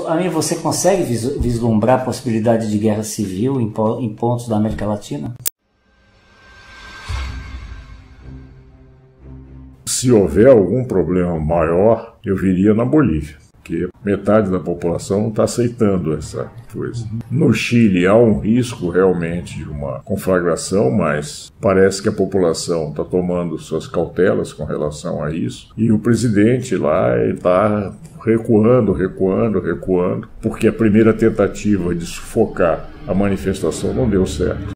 Amir, você consegue vislumbrar a possibilidade de guerra civil em pontos da América Latina? Se houver algum problema maior, eu viria na Bolívia, porque metade da população não está aceitando essa coisa. No Chile há um risco realmente de uma conflagração, mas parece que a população está tomando suas cautelas com relação a isso, e o presidente lá está recuando, porque a primeira tentativa de sufocar a manifestação não deu certo.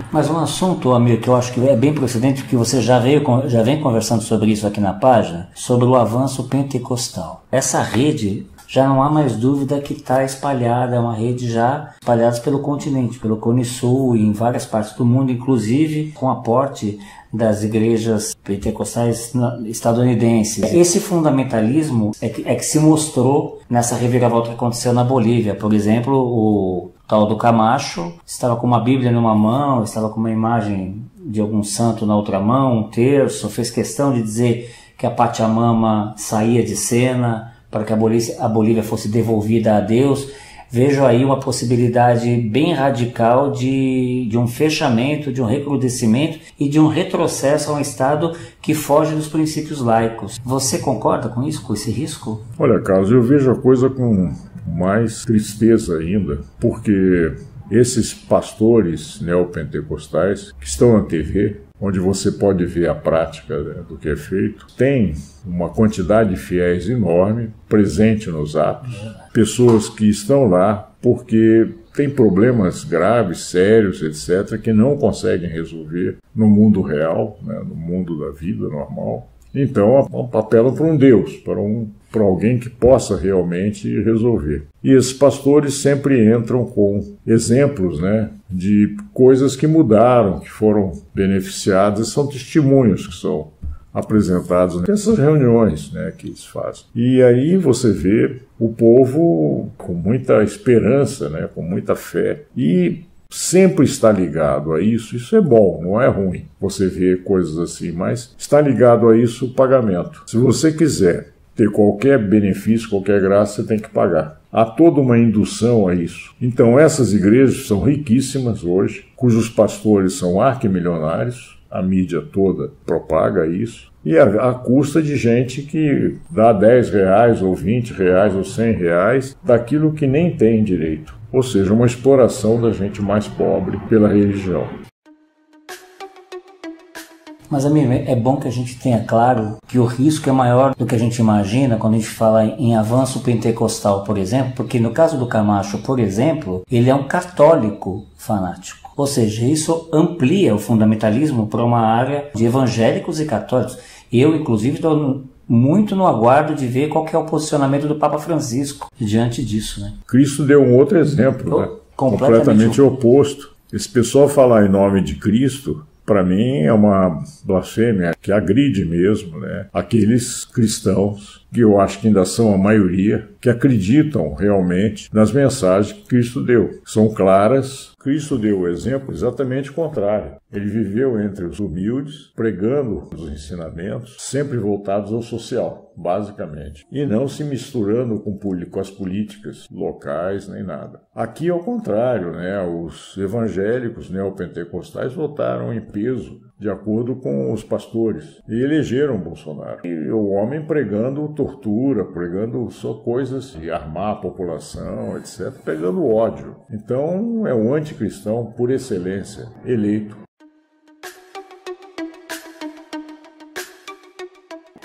Mas um assunto, Amir, que eu acho que é bem procedente, porque você já vem conversando sobre isso aqui na página, sobre o avanço pentecostal. Essa rede, já não há mais dúvida que está espalhada, é uma rede já espalhada pelo continente, pelo Cone Sul e em várias partes do mundo, inclusive com aporte das igrejas pentecostais estadunidenses. Esse fundamentalismo é que se mostrou nessa reviravolta que aconteceu na Bolívia. Por exemplo, o tal do Camacho estava com uma Bíblia numa mão, estava com uma imagem de algum santo na outra mão, um terço, fez questão de dizer que a Pachamama saía de cena para que a Bolívia fosse devolvida a Deus. Vejo aí uma possibilidade bem radical de um fechamento, de um recrudescimento e de um retrocesso a um Estado que foge dos princípios laicos. Você concorda com isso, com esse risco? Olha, Carlos, eu vejo a coisa com mais tristeza ainda, porque esses pastores neopentecostais que estão na TV, onde você pode ver a prática, né, do que é feito, tem uma quantidade de fiéis enorme presente nos atos, pessoas que estão lá porque têm problemas graves, sérios, etc., que não conseguem resolver no mundo real, né, no mundo da vida normal. Então apelam para um Deus, para alguém que possa realmente resolver. E esses pastores sempre entram com exemplos, né, de coisas que mudaram, que foram beneficiadas, são testemunhos que são apresentados nessas reuniões, né, que eles fazem. E aí você vê o povo com muita esperança, né, com muita fé, e sempre está ligado a isso. Isso é bom, não é ruim você vê coisas assim, mas está ligado a isso o pagamento. Se você quiser ter qualquer benefício, qualquer graça, você tem que pagar. Há toda uma indução a isso. Então essas igrejas são riquíssimas hoje, cujos pastores são arquimilionários, a mídia toda propaga isso, e à custa de gente que dá R$10 ou R$20 ou R$100 daquilo que nem tem direito. Ou seja, uma exploração da gente mais pobre pela religião. Mas, Amir, é bom que a gente tenha claro que o risco é maior do que a gente imagina quando a gente fala em avanço pentecostal, por exemplo, porque no caso do Camacho, por exemplo, ele é um católico fanático. Ou seja, isso amplia o fundamentalismo para uma área de evangélicos e católicos. Eu, inclusive, estou muito no aguardo de ver qual que é o posicionamento do Papa Francisco diante disso, né? Cristo deu um outro exemplo, né? Completamente oposto. Esse pessoal falar em nome de Cristo, para mim, é uma blasfêmia que agride mesmo, né, aqueles cristãos, que eu acho que ainda são a maioria, que acreditam realmente nas mensagens que Cristo deu. São claras. Cristo deu o exemplo exatamente contrário. Ele viveu entre os humildes, pregando os ensinamentos, sempre voltados ao social, basicamente, e não se misturando com as políticas locais nem nada. Aqui, ao contrário, né, os evangélicos neopentecostais votaram em peso de acordo com os pastores, e elegeram Bolsonaro. E o homem pregando tortura, pregando só coisas de armar a população, etc., pregando ódio. Então, é um anticristão por excelência, eleito.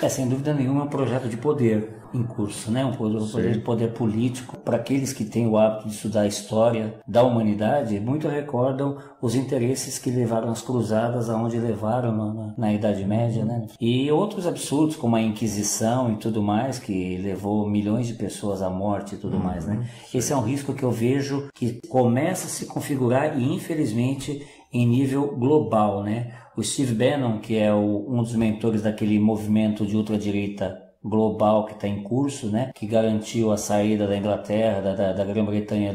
Sem dúvida nenhuma, é um projeto de poder em curso, né? Um projeto de poder político. Para aqueles que têm o hábito de estudar a história da humanidade, muito recordam os interesses que levaram as cruzadas aonde levaram na Idade Média, né? E outros absurdos, como a Inquisição e tudo mais, que levou milhões de pessoas à morte e tudo mais, né? Esse é um risco que eu vejo que começa a se configurar e, infelizmente, em nível global, né? O Steve Bannon, que é um dos mentores daquele movimento de ultradireita global que está em curso, né, que garantiu a saída da Inglaterra, da Grã-Bretanha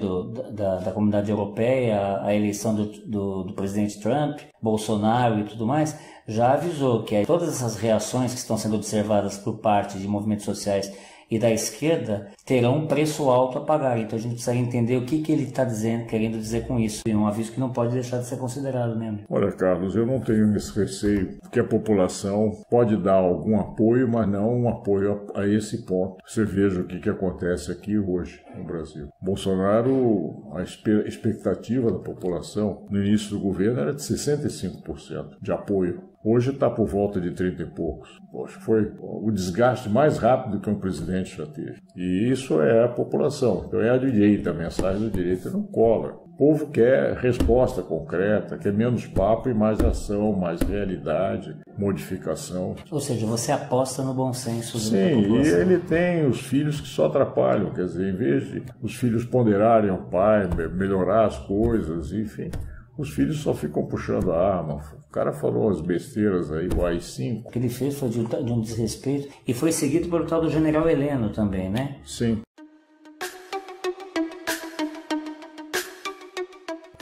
da Comunidade Europeia, a eleição do presidente Trump, Bolsonaro e tudo mais, já avisou que todas essas reações que estão sendo observadas por parte de movimentos sociais e da esquerda terão um preço alto a pagar. Então a gente precisa entender o que ele está dizendo, querendo dizer com isso. É um aviso que não pode deixar de ser considerado mesmo. Olha, Carlos, eu não tenho esse receio, porque a população pode dar algum apoio, mas não um apoio a esse ponto. Você veja o que acontece aqui hoje no Brasil. Bolsonaro, a expectativa da população no início do governo era de 65% de apoio. Hoje está por volta de 30 e poucos. Poxa, foi o desgaste mais rápido que um presidente já teve. E isso é a população. Então é a direita, a mensagem da direita não cola. O povo quer resposta concreta, quer menos papo e mais ação, mais realidade, modificação. Ou seja, você aposta no bom senso da população. Sim, e ele tem os filhos que só atrapalham. Quer dizer, em vez de os filhos ponderarem ao pai, melhorar as coisas, enfim... Os filhos só ficam puxando a arma. O cara falou umas besteiras aí, o AI-5. O que ele fez foi de um desrespeito. E foi seguido pelo tal do general Heleno também, né? Sim.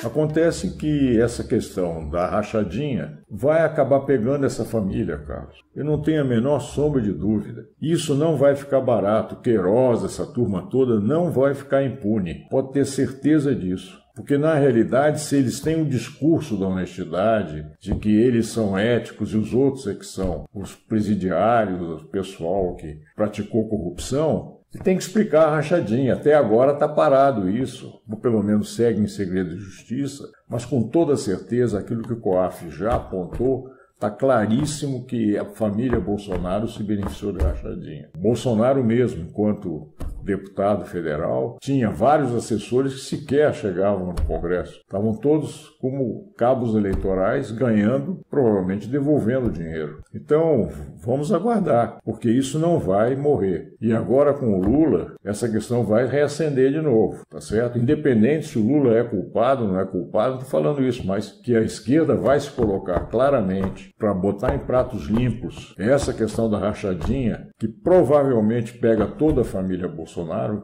Acontece que essa questão da rachadinha vai acabar pegando essa família, Carlos. Eu não tenho a menor sombra de dúvida. Isso não vai ficar barato. Queiroz, essa turma toda, não vai ficar impune. Pode ter certeza disso. Porque, na realidade, se eles têm um discurso da honestidade, de que eles são éticos e os outros é que são os presidiários, o pessoal que praticou corrupção, tem que explicar a rachadinha. Até agora está parado isso, ou pelo menos segue em segredo de justiça, mas com toda certeza aquilo que o COAF já apontou, está claríssimo que a família Bolsonaro se beneficiou da rachadinha. Bolsonaro mesmo, enquanto deputado federal, tinha vários assessores que sequer chegavam no Congresso. Estavam todos como cabos eleitorais, ganhando, provavelmente devolvendo dinheiro. Então, vamos aguardar, porque isso não vai morrer. E agora com o Lula, essa questão vai reacender de novo, tá certo? Independente se o Lula é culpado ou não é culpado, não estou falando isso, mas que a esquerda vai se colocar claramente para botar em pratos limpos essa questão da rachadinha, que provavelmente pega toda a família Bolsonaro,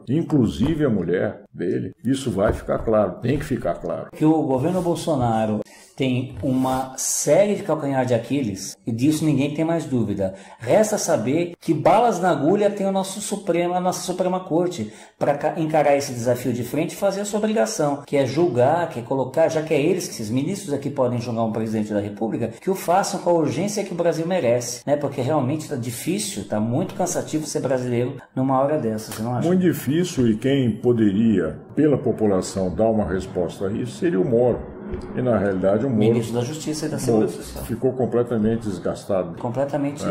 inclusive a mulher dele. Isso vai ficar claro, tem que ficar claro. Que o governo Bolsonaro tem uma série de calcanhar de Aquiles, e disso ninguém tem mais dúvida. Resta saber que balas na agulha tem a nossa Suprema Corte para encarar esse desafio de frente e fazer a sua obrigação, que é julgar, que é colocar, já que é eles, que esses ministros aqui podem julgar um presidente da República, que o façam com a urgência que o Brasil merece, né? Porque realmente está difícil, está muito cansativo ser brasileiro numa hora dessa, você não acha? Muito difícil, e quem poderia, pela população, dar uma resposta a isso seria o Moro. E na realidade o Moro, ministro da Justiça e da Segurança Social, ficou completamente desgastado. Completamente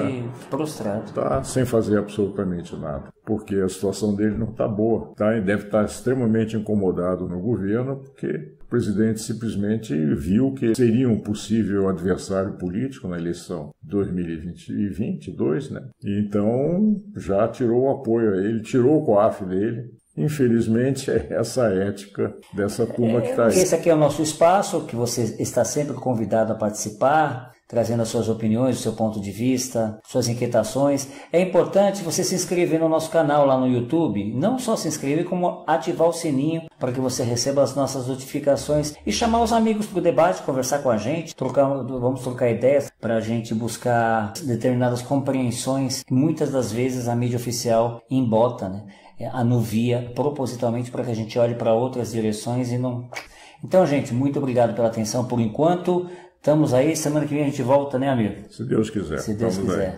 prostrado. Está sem fazer absolutamente nada. Porque a situação dele não está boa. Deve estar extremamente incomodado no governo, porque o presidente simplesmente viu que seria um possível adversário político na eleição de 2022, né? E então já tirou o apoio a ele, tirou o COAF dele. Infelizmente, é essa a ética dessa turma que está aí. Esse aqui é o nosso espaço, que você está sempre convidado a participar, trazendo as suas opiniões, o seu ponto de vista, suas inquietações. É importante você se inscrever no nosso canal lá no YouTube, não só se inscrever, como ativar o sininho para que você receba as nossas notificações e chamar os amigos para o debate, conversar com a gente, vamos trocar ideias para a gente buscar determinadas compreensões que muitas das vezes a mídia oficial embota, né? Anuvia propositalmente para que a gente olhe para outras direções e não... Então, gente, muito obrigado pela atenção por enquanto. Estamos aí, semana que vem a gente volta, né, amigo? Se Deus quiser. Se Deus quiser.